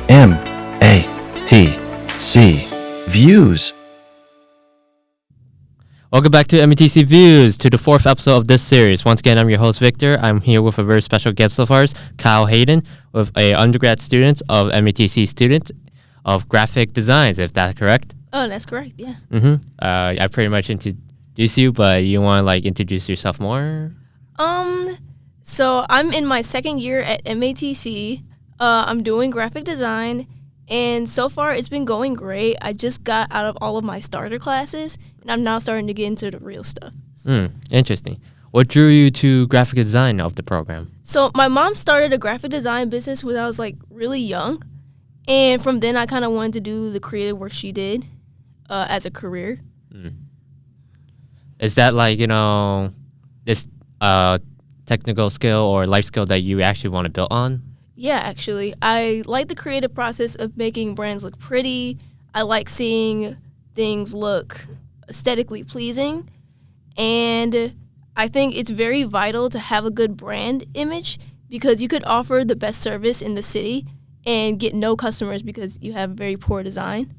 MATC Views. Welcome back to MATC Views, to the fourth episode of this series. Once again, I'm your host, Victor. I'm here with a very special guest of ours, Kyle Hayden, with a undergrad student of MATC student of graphic designs, if that's correct. Oh, that's correct, yeah. I pretty much introduced you, but you want to introduce yourself more? So I'm in my second year at MATC. I'm doing graphic design, and so far it's been going great. I just got out of all of my starter classes, and I'm now starting to get into the real stuff. Interesting. What drew you to graphic design of the program? So my mom started a graphic design business when I was really young, and from then I kind of wanted to do the creative work she did as a career. Is that this technical skill or life skill that you actually want to build on? Yeah, actually. I like the creative process of making brands look pretty. I like seeing things look aesthetically pleasing. And I think it's very vital to have a good brand image because you could offer the best service in the city and get no customers because you have very poor design.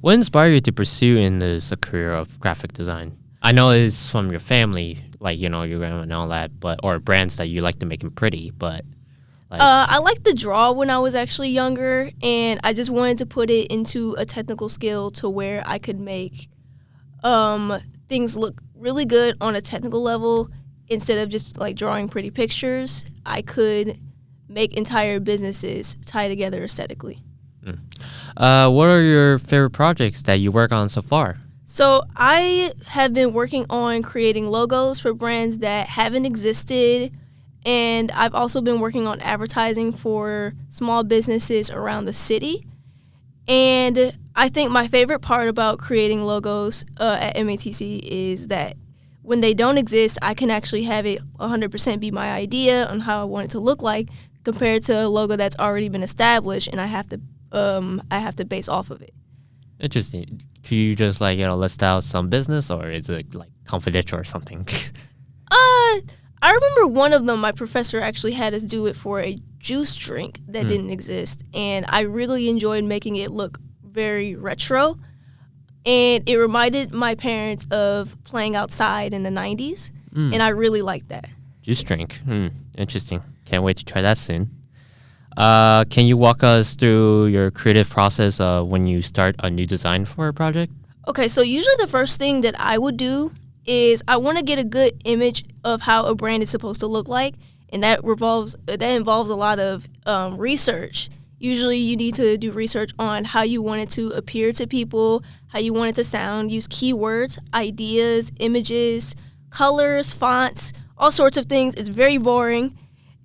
What inspired you to pursue in this a career of graphic design? I know it's from your family, your grandma and all that, or brands that you like to make them pretty, but... I liked to draw when I was actually younger, and I just wanted to put it into a technical skill to where I could make things look really good on a technical level. Instead of just drawing pretty pictures, I could make entire businesses tie together aesthetically. What are your favorite projects that you work on so far? So I have been working on creating logos for brands that haven't existed, and I've also been working on advertising for small businesses around the city. And I think my favorite part about creating logos at MATC is that when they don't exist, I can actually have it 100% be my idea on how I want it to look like compared to a logo that's already been established, and I have to base off of it. Interesting. Could you just list out some business, or is it confidential or something? I remember one of them, my professor actually had us do it for a juice drink that didn't exist, and I really enjoyed making it look very retro, and it reminded my parents of playing outside in the 90s, and I really liked that. Juice drink. Interesting. Can't wait to try that soon. Can you walk us through your creative process when you start a new design for a project? Okay, so usually the first thing that I would do is I want to get a good image of how a brand is supposed to look like, and that involves a lot of research. Usually you need to do research on how you want it to appear to people, how you want it to sound, use keywords, ideas, images, colors, fonts, all sorts of things. It's very boring.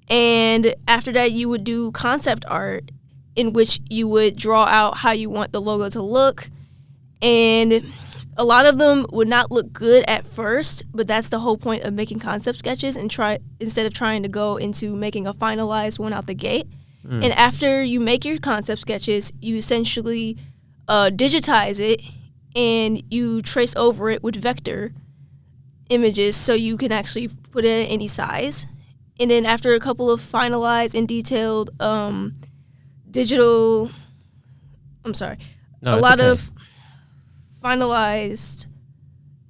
And after that, you would do concept art in which you would draw out how you want the logo to look. And a lot of them would not look good at first, but that's the whole point of making concept sketches and instead of trying to go into making a finalized one out the gate. And after you make your concept sketches, you essentially digitize it and you trace over it with vector images so you can actually put it in any size. And then after a couple of finalized and detailed of finalized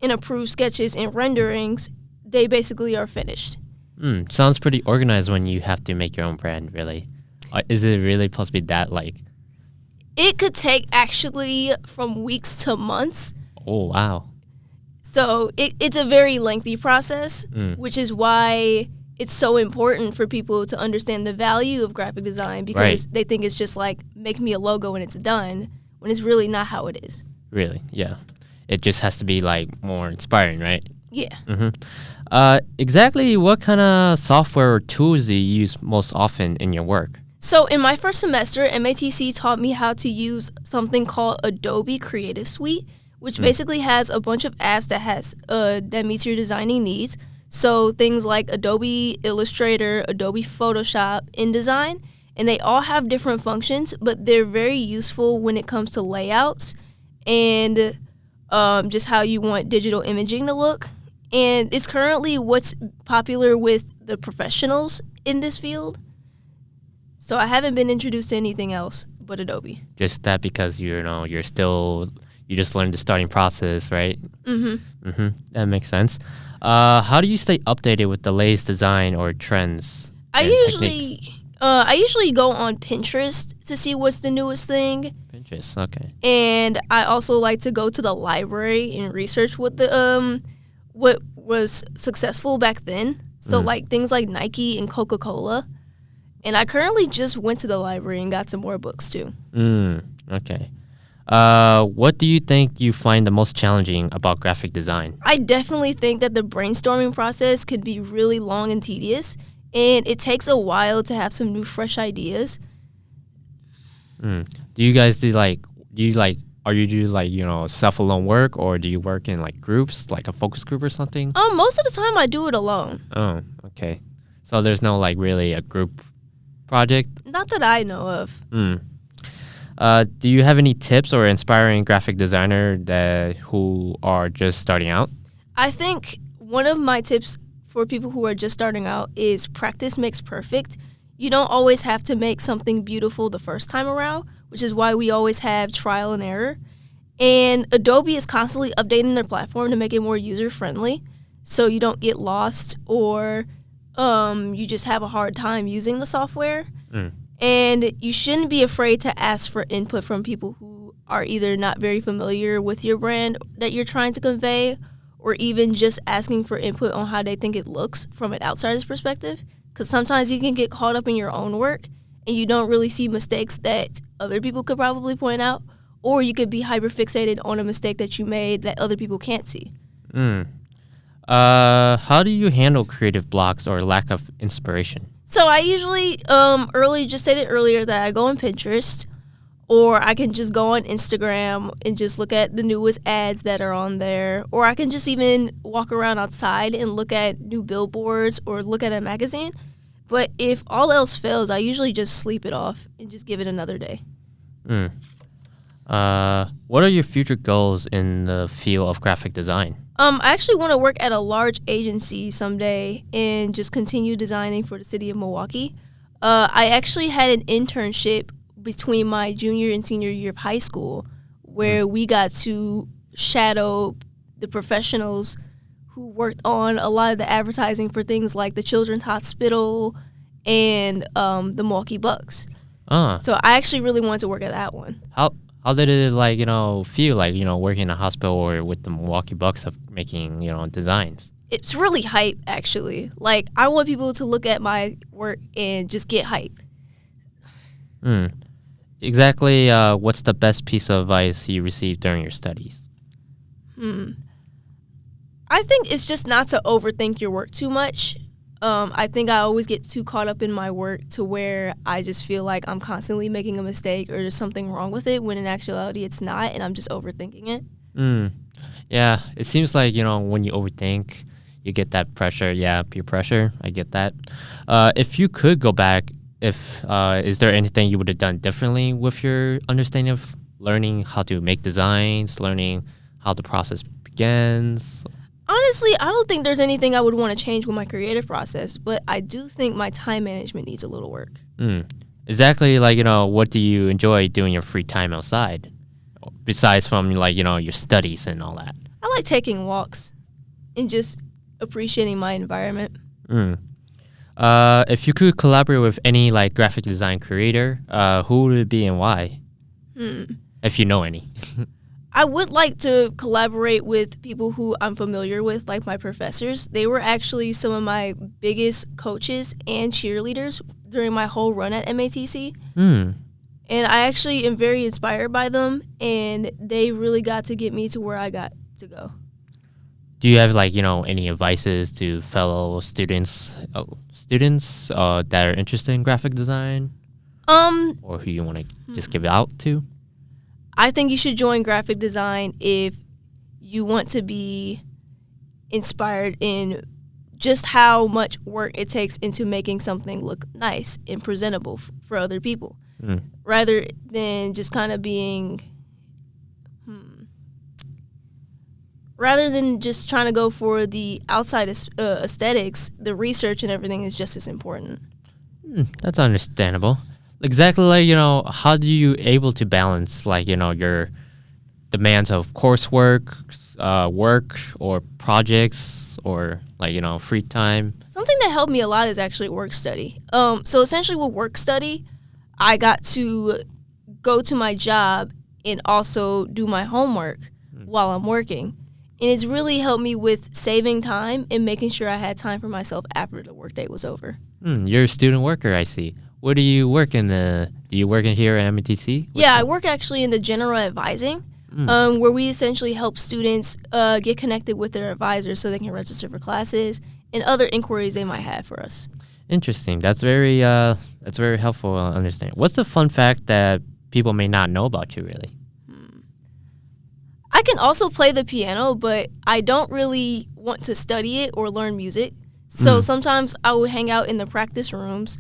and approved sketches and renderings, they basically are finished. Sounds pretty organized when you have to make your own brand, really. Is it really supposed to be that It could take actually from weeks to months. Oh, wow. So it's a very lengthy process, which is why it's so important for people to understand the value of graphic design because they think it's just make me a logo and it's done, when it's really not how it is. Really? Yeah. It just has to be more inspiring, right? Yeah. Exactly what kind of software or tools do you use most often in your work? So in my first semester, MATC taught me how to use something called Adobe Creative Suite, which basically has a bunch of apps that meets your designing needs. So things like Adobe Illustrator, Adobe Photoshop, InDesign, and they all have different functions, but they're very useful when it comes to layouts and just how you want digital imaging to look. And it's currently what's popular with the professionals in this field. So I haven't been introduced to anything else but Adobe. Just that because you just learned the starting process, right? That makes sense. How do you stay updated with the latest design or trends? I and usually techniques? I usually go on Pinterest to see what's the newest thing, Pinterest. Okay. and I also like to go to the library and research what was successful back then. So like things like Nike and Coca-Cola. And I currently just went to the library and got some more books too. Okay. What do you think you find the most challenging about graphic design? I definitely think that the brainstorming process could be really long and tedious, and it takes a while to have some new fresh ideas. Do you guys are you do like, self-alone work, or do you work in like groups, like a focus group or something? Most of the time I do it alone. Oh, okay. So there's no like really a group project? Not that I know of. Do you have any tips or inspiring graphic designer who are just starting out? I think one of my tips for people who are just starting out is practice makes perfect. You don't always have to make something beautiful the first time around, which is why we always have trial and error. And Adobe is constantly updating their platform to make it more user-friendly, so you don't get lost or you just have a hard time using the software. And you shouldn't be afraid to ask for input from people who are either not very familiar with your brand that you're trying to convey, or even just asking for input on how they think it looks from an outsider's perspective. Because sometimes you can get caught up in your own work and you don't really see mistakes that other people could probably point out, or you could be hyper-fixated on a mistake that you made that other people can't see. How do you handle creative blocks or lack of inspiration? So I usually just stated earlier that I go on Pinterest, or I can just go on Instagram and just look at the newest ads that are on there, or I can just even walk around outside and look at new billboards or look at a magazine. But if all else fails, I usually just sleep it off and just give it another day. What are your future goals in the field of graphic design? I actually want to work at a large agency someday and just continue designing for the city of Milwaukee. I actually had an internship between my junior and senior year of high school where we got to shadow the professionals who worked on a lot of the advertising for things like the Children's Hospital and the Milwaukee Bucks. So I actually really wanted to work at that one. How did it feel like working in a hospital or with the Milwaukee Bucks of making designs? It's really hype, actually. Like, I want people to look at my work and just get hype. Exactly. What's the best piece of advice you received during your studies? I think it's just not to overthink your work too much. I think I always get too caught up in my work to where I just feel like I'm constantly making a mistake or there's something wrong with it, when in actuality it's not, and I'm just overthinking it. Yeah, it seems like, when you overthink, you get that pressure. Yeah, peer pressure. I get that. If you could go back, is there anything you would have done differently with your understanding of learning how to make designs, learning how the process begins? Honestly, I don't think there's anything I would want to change with my creative process, but I do think my time management needs a little work. Exactly, what do you enjoy doing your free time outside, besides from your studies and all that? I like taking walks and just appreciating my environment. If you could collaborate with any graphic design creator, who would it be and why? If you know any. I would like to collaborate with people who I'm familiar with, like my professors. They were actually some of my biggest coaches and cheerleaders during my whole run at MATC. And I actually am very inspired by them, and they really got to get me to where I got to go. Do you have any advices to fellow students that are interested in graphic design? Or who you want to just give it out to? I think you should join graphic design if you want to be inspired in just how much work it takes into making something look nice and presentable for other people, rather than just kind of being, rather than just trying to go for the outside aesthetics. The research and everything is just as important. That's understandable. exactly like how do you able to balance like your demands of coursework, work, or projects, or like free time? Something that helped me a lot is actually work study. So essentially with work study, I got to go to my job and also do my homework while I'm working. And it's really helped me with saving time and making sure I had time for myself after the workday was over. You're a student worker, I see. Where do you work in do you work in here at MATC? Yeah, I work actually in the general advising, where we essentially help students get connected with their advisors so they can register for classes and other inquiries they might have for us. Interesting. That's very helpful to understand. What's the fun fact that people may not know about you, really? I can also play the piano, but I don't really want to study it or learn music. So sometimes I will hang out in the practice rooms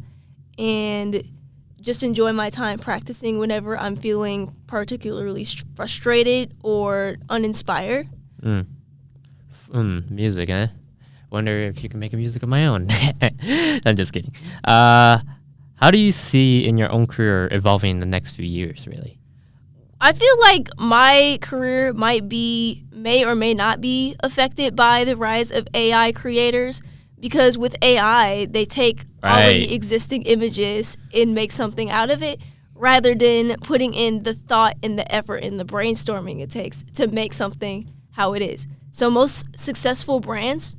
and just enjoy my time practicing whenever I'm feeling particularly frustrated or uninspired. Music, eh? Wonder if you can make a music of my own. I'm just kidding. How do you see in your own career evolving in the next few years, really? I feel like my career may or may not be affected by the rise of AI creators, because with AI, they take already existing images and make something out of it, rather than putting in the thought and the effort and the brainstorming it takes to make something how it is. So most successful brands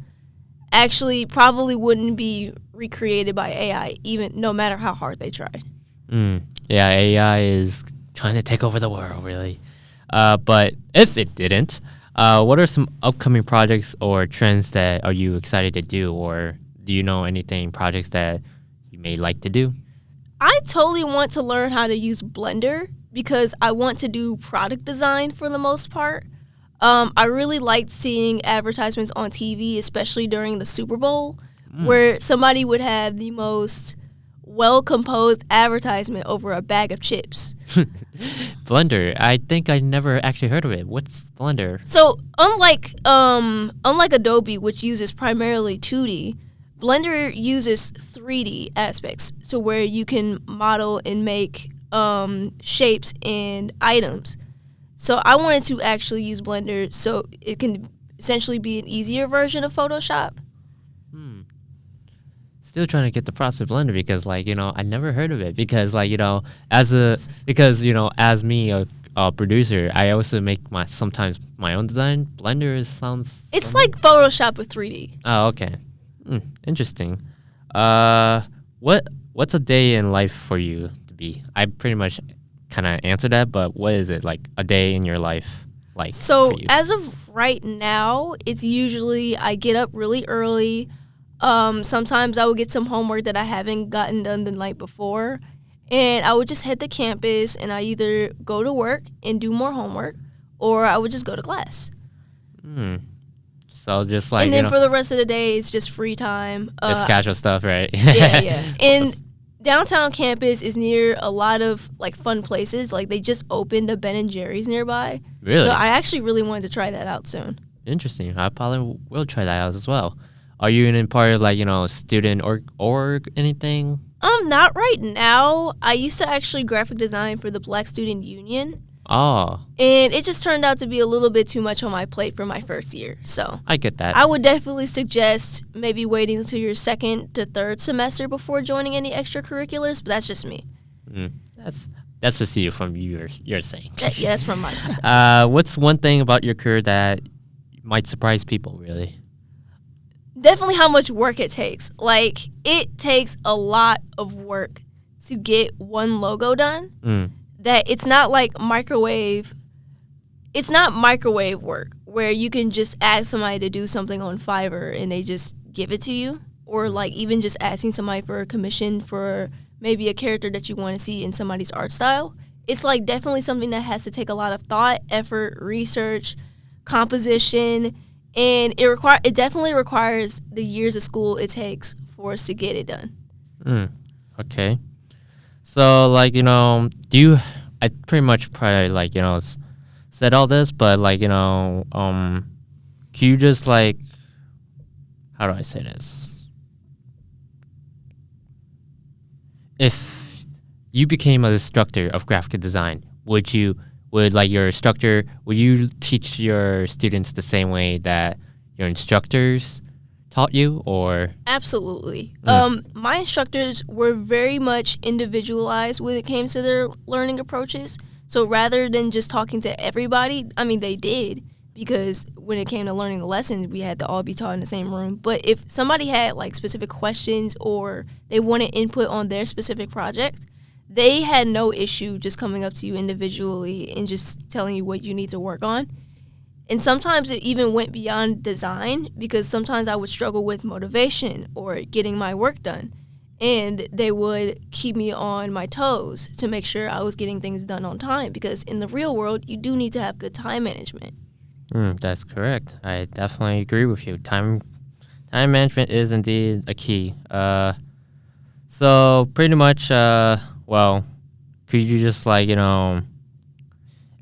actually probably wouldn't be recreated by AI, even no matter how hard they tried. Yeah, AI is trying to take over the world, really. But if it didn't, what are some upcoming projects or trends that are you excited to do, or do you know anything projects that you may like to do? I totally want to learn how to use Blender because I want to do product design for the most part. I really liked seeing advertisements on TV, especially during the Super Bowl, where somebody would have the most well-composed advertisement over a bag of chips. Blender. I think I never actually heard of it. What's Blender? So unlike Adobe, which uses primarily 2D, Blender uses 3D aspects, so where you can model and make shapes and items. So I wanted to actually use Blender so it can essentially be an easier version of Photoshop. Still trying to get the process of Blender because, I never heard of it because, as me, a producer, I also make sometimes my own design. Blender sounds. It's like Photoshop with 3D. Oh, okay. Interesting. What's a day in life for you to be? I pretty much kind of answered that, but what is it like a day in your life like? So for you? as of right now, it's usually I get up really early. Sometimes I will get some homework that I haven't gotten done the night before, and I would just head to campus and I either go to work and do more homework, or I would just go to class. So just like and then for the rest of the day, it's just free time. Just casual stuff, right? Yeah. And downtown campus is near a lot of like fun places. Like they just opened a Ben and Jerry's nearby. Really? So I actually really wanted to try that out soon. Interesting. I probably will try that out as well. Are you in part of student org anything? Not right now. I used to actually graphic design for the Black Student Union. Oh. And it just turned out to be a little bit too much on my plate for my first year. So I get that. I would definitely suggest maybe waiting until your second to third semester before joining any extracurriculars, but that's just me. That's to see you from you're saying. Yeah, that's from my perspective. What's one thing about your career that might surprise people, really? Definitely how much work it takes. Like, it takes a lot of work to get one logo done. That it's not like microwave. It's not microwave work where you can just ask somebody to do something on Fiverr and they just give it to you. Or like even just asking somebody for a commission for maybe a character that you want to see in somebody's art style. It's like definitely something that has to take a lot of thought, effort, research, composition. And it definitely requires the years of school it takes for us to get it done. Okay. So, do you, I pretty much probably, said all this, but, can you just, how do I say this? If you became an instructor of graphic design, would you teach your students the same way that your instructors taught you, or? Absolutely. My instructors were very much individualized when it came to their learning approaches. So rather than just talking to everybody, I mean, they did, because when it came to learning the lessons, we had to all be taught in the same room. But if somebody had like specific questions or they wanted input on their specific project, they had no issue just coming up to you individually and just telling you what you need to work on. And sometimes it even went beyond design, because sometimes I would struggle with motivation or getting my work done. And they would keep me on my toes to make sure I was getting things done on time, because in the real world, you do need to have good time management. That's correct. I definitely agree with you. Time management is indeed a key. So pretty much, could you just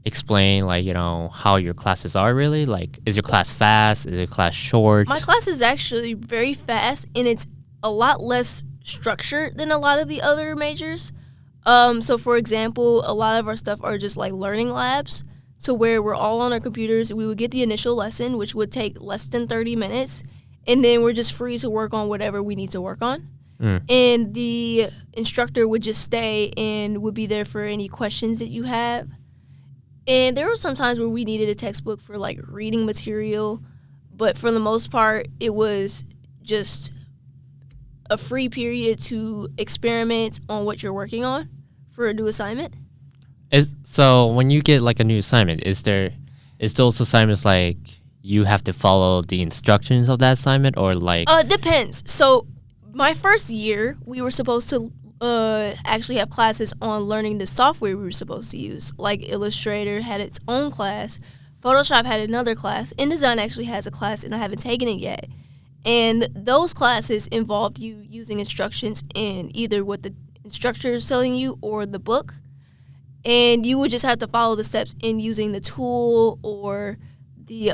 explain how your classes are really? Like, is your class fast? Is your class short? My class is actually very fast, and it's a lot less structured than a lot of the other majors. So for example, a lot of our stuff are just like learning labs, to where we're all on our computers. We would get the initial lesson, which would take less than 30 minutes, and then we're just free to work on whatever we need to work on. And the instructor would just stay and would be there for any questions that you have. And there were some times where we needed a textbook for like reading material, but for the most part, it was just a free period to experiment on what you're working on for a new assignment. So when you get like a new assignment, is those assignments like you have to follow the instructions of that assignment, or like? Depends. So my first year, we were supposed to actually have classes on learning the software we were supposed to use. Like Illustrator had its own class, Photoshop had another class, InDesign actually has a class, and I haven't taken it yet. And those classes involved you using instructions in either what the instructor is telling you or the book. And you would just have to follow the steps in using the tool or the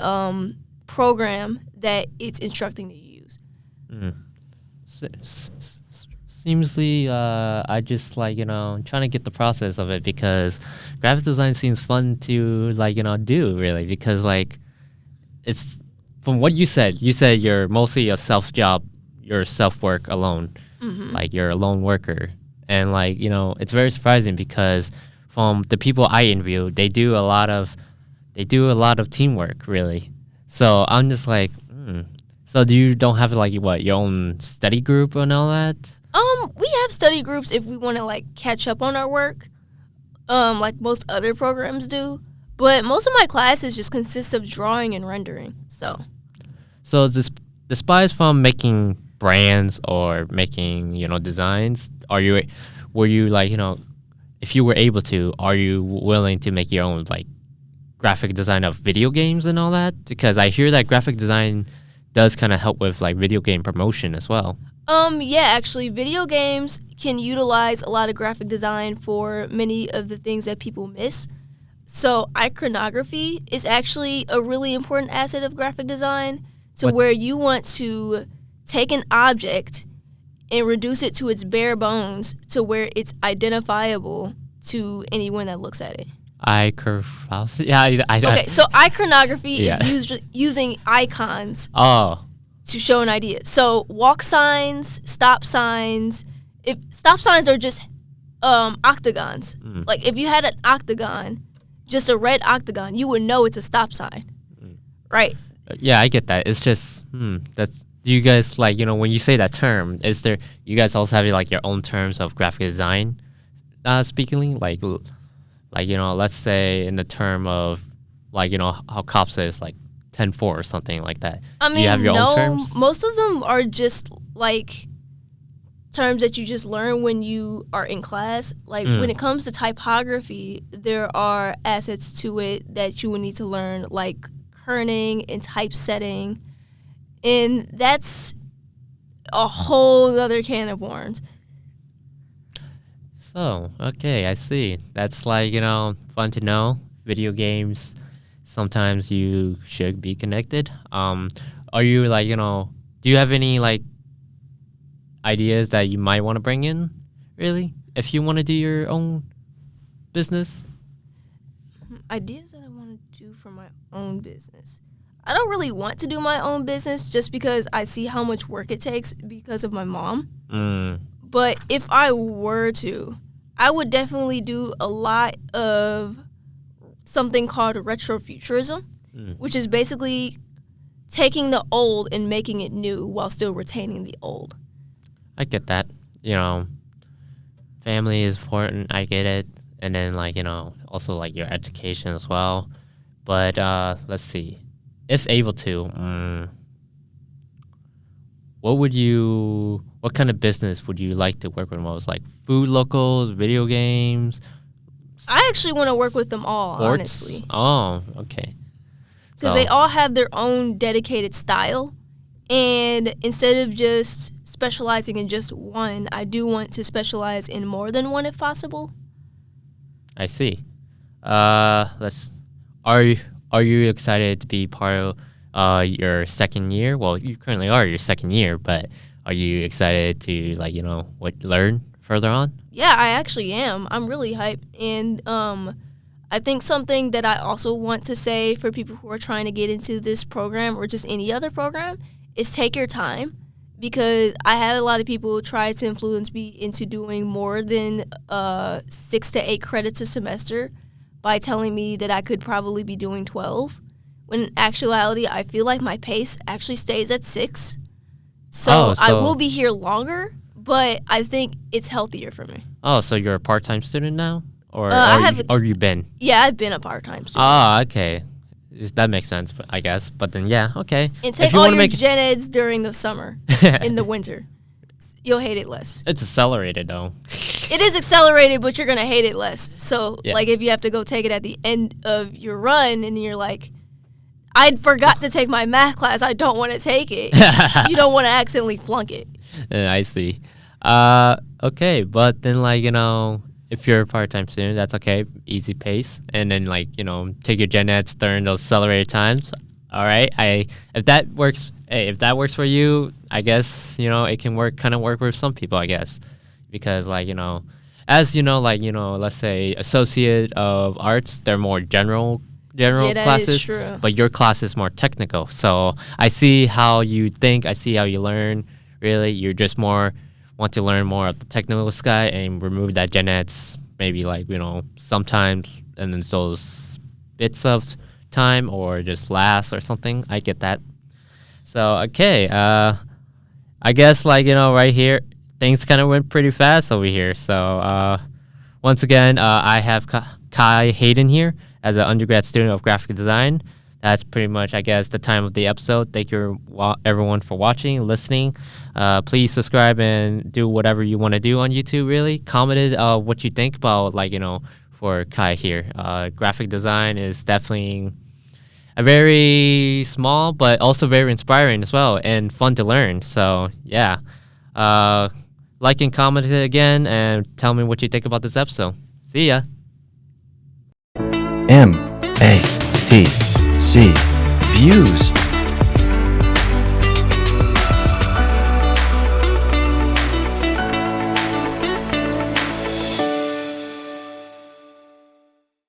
program that it's instructing you to use. Seemsly, I just trying to get the process of it, because graphic design seems fun to do, really, because it's from what you said you're mostly a self-job, you're self-work alone, like you're a lone worker, and it's very surprising, because from the people I interview, they do a lot of teamwork, really. So I'm just so you don't have your own study group and all that? We have study groups if we want to catch up on our work, like most other programs do. But most of my classes just consist of drawing and rendering. So despite from making brands or making designs, were you if you were able to, are you willing to make your own graphic design of video games and all that? Because I hear that graphic design does kind of help with video game promotion as well. Yeah, actually, video games can utilize a lot of graphic design for many of the things that people miss. So iconography is actually a really important asset of graphic design, where you want to take an object and reduce it to its bare bones to where it's identifiable to anyone that looks at it. Okay, so iconography is using icons to show an idea. So walk signs, stop signs. If stop signs are just octagons. Like if you had an octagon, just a red octagon, you would know it's a stop sign, right? Yeah, I get that. It's just that's. Do you guys when you say that term? Is there you guys also have your own terms of graphic design? Speaking let's say in the term of how COPS is 10-4 or something like that. I mean, you have your own terms? Most of them are just terms that you just learn when you are in class. When it comes to typography, there are assets to it that you will need to learn, like kerning and typesetting, and that's a whole other can of worms. So, okay, I see. That's fun to know. Video games, sometimes you should be connected. Are you do you have any ideas that you might want to bring in, really? if you want to do your own business? Ideas that I want to do for my own business. I don't really want to do my own business just because I see how much work it takes because of my mom. But if I were to, I would definitely do a lot of something called retrofuturism, which is basically taking the old and making it new while still retaining the old. I get that. You know, family is important. I get it. And then, like, you know, also, like, your education as well. But let's see. If able to, what kind of business would you like to work with most? Like food locals, video games? I actually want to work with them all, Sports? honestly. Oh, okay. Because they all have their own dedicated style. And instead of just specializing in just one, I do want to specialize in more than one if possible. I see. Are you excited to be part of your second year? Well, you currently are your second year, but are you excited to, like, you know, learn further on? Yeah, I actually am. I'm really hyped. And I think something that I also want to say for people who are trying to get into this program or just any other program is take your time, because I had a lot of people try to influence me into doing more than 6 to 8 credits a semester by telling me that I could probably be doing 12. When in actuality, I feel like my pace actually stays at 6. So I will be here longer, but I think it's healthier for me. Oh, so you're a part-time student now? Or you been? Yeah, I've been a part-time student. Ah, okay. That makes sense, I guess. But then, yeah, okay. And take all your gen eds during the summer, in the winter. You'll hate it less. It's accelerated, though. It is accelerated, but you're going to hate it less. So, like, if you have to go take it at the end of your run and you're like, I forgot to take my math class, I don't want to take it. You don't want to accidentally flunk it. I see. Okay, but then, like, you know, if you're a part-time student, that's okay. Easy pace. And then, like, you know, take your gen eds during those accelerated times. All right. If that works for you, I guess, you know, it can work with some people, I guess. Because, like, you know, as you know, like, you know, let's say associate of arts, they're more general classes. That is true. But your class is more technical. So I see how you think. I see how you learn. Really, you're just more want to learn more of the technical side and remove that gen eds maybe, like, you know, sometimes, and then those bits of time or just last or something. I get that. So, okay, I guess, like, you know, right here, things kind of went pretty fast over here. So, once again, I have Kai Hayden here as an undergrad student of graphic design. That's pretty much, I guess, the time of the episode. Thank you, everyone, for watching, listening. Please subscribe and do whatever you want to do on YouTube, really. Comment what you think about, like, you know, for Kai here. Graphic design is definitely a very small, but also very inspiring as well, and fun to learn. So, yeah. Like and comment it again, and tell me what you think about this episode. See ya. MATC Views.